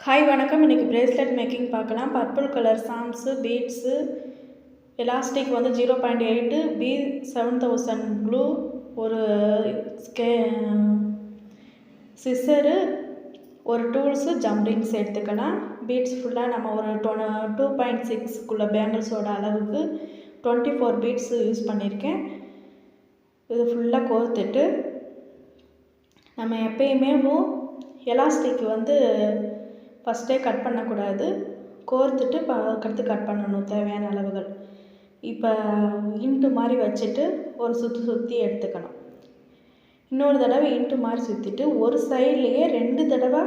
Hi வணக்கம். இன்றைக்கி bracelet making பார்க்கலாம். Purple colour Sams, beads, elastic வந்து 0.8, B7000 க்ளூ, ஒரு சிசரு, ஒரு டூல்ஸு, ஜம்ரிங்ஸ் எடுத்துக்கலாம். பீட்ஸ் ஃபுல்லாக நம்ம ஒரு 2.6 பேங்கிள்ஸோட அளவுக்கு 24 பீட்ஸு யூஸ் பண்ணியிருக்கேன். இது ஃபுல்லாக கோர்த்துட்டு நம்ம எப்பயுமே எலாஸ்டிக் வந்து ஃபஸ்ட்டே கட் பண்ணக்கூடாது. கோர்த்துட்டு அடுத்து கட் பண்ணணும் தேவையான அளவுகள். இப்போ இன்ட்டு மாதிரி வச்சுட்டு ஒரு சுற்றி எடுத்துக்கணும். இன்னொரு தடவை இன்ட்டு மாதிரி சுற்றிட்டு ஒரு சைட்லேயே 2 தடவை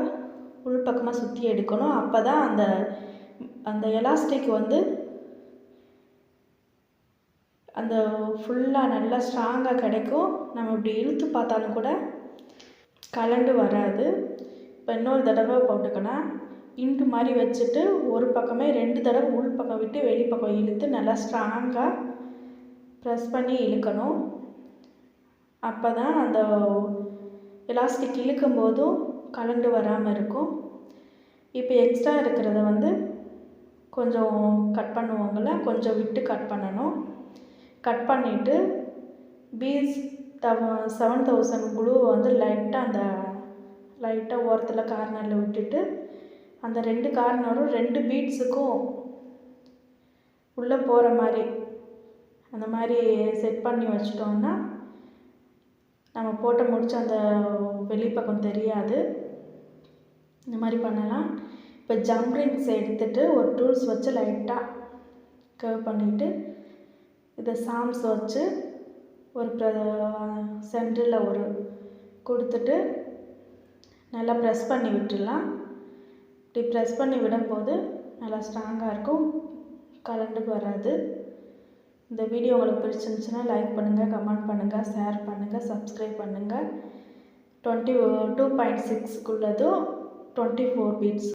உள்பக்கமாக சுற்றி எடுக்கணும். அப்போ தான் அந்த எலாஸ்டிக் வந்து அந்த ஃபுல்லாக நல்லா ஸ்ட்ராங்காக கிடைக்கும். நம்ம இப்படி இழுத்து பார்த்தாலும் கூட கலண்டு வராது. இப்போ இன்னொரு தடவை போட்டுக்கலாம். இன்ட்டு மாதிரி வச்சுட்டு ஒரு பக்கமே 2 தடவை உள் பக்கம் விட்டு வெளிப்பக்கம் இழுத்து நல்லா ஸ்ட்ராங்காக ப்ரெஸ் பண்ணி இழுக்கணும். அப்போ தான் அந்த எலாஸ்டிக் இழுக்கும் போதும் கலண்டு வராமல் இருக்கும். இப்போ எக்ஸ்ட்ரா இருக்கிறத வந்து கொஞ்சம் கட் பண்ணுவாங்கள்ல, கொஞ்சம் விட்டு கட் பண்ணணும். கட் பண்ணிவிட்டு B7000 க்ளூ வந்து லைட்டாக ஓரத்தில் கார்னரில் விட்டுட்டு அந்த 2 கார்னரும் 2 பீட்ஸுக்கும் உள்ளே போகிற மாதிரி அந்த மாதிரி செட் பண்ணி வச்சிட்டோம்னா நம்ம போட்டு முடிச்ச அந்த வெளிப்பக்கம் தெரியாது. இந்த மாதிரி பண்ணலாம். இப்போ ஜம்ரிங்ஸ் எடுத்துகிட்டு ஒரு டூல்ஸ் வச்சு லைட்டாக கர்வ் பண்ணிவிட்டு இதை சாம்ஸ் வச்சு ஒரு சென்டரில் ஒரு கொடுத்துட்டு நல்லா ப்ரெஸ் பண்ணி விட்டுடலாம். இப்படி ப்ரெஸ் பண்ணி விடும்போது நல்லா ஸ்ட்ராங்காக இருக்கும், கலண்டுக்கு வராது. இந்த வீடியோ உங்களுக்கு பிடிச்சிருந்துச்சுன்னா லைக் பண்ணுங்கள், கமெண்ட் பண்ணுங்கள், ஷேர் பண்ணுங்கள், சப்ஸ்கிரைப் பண்ணுங்கள். 22.6 24 பீட்ஸ்.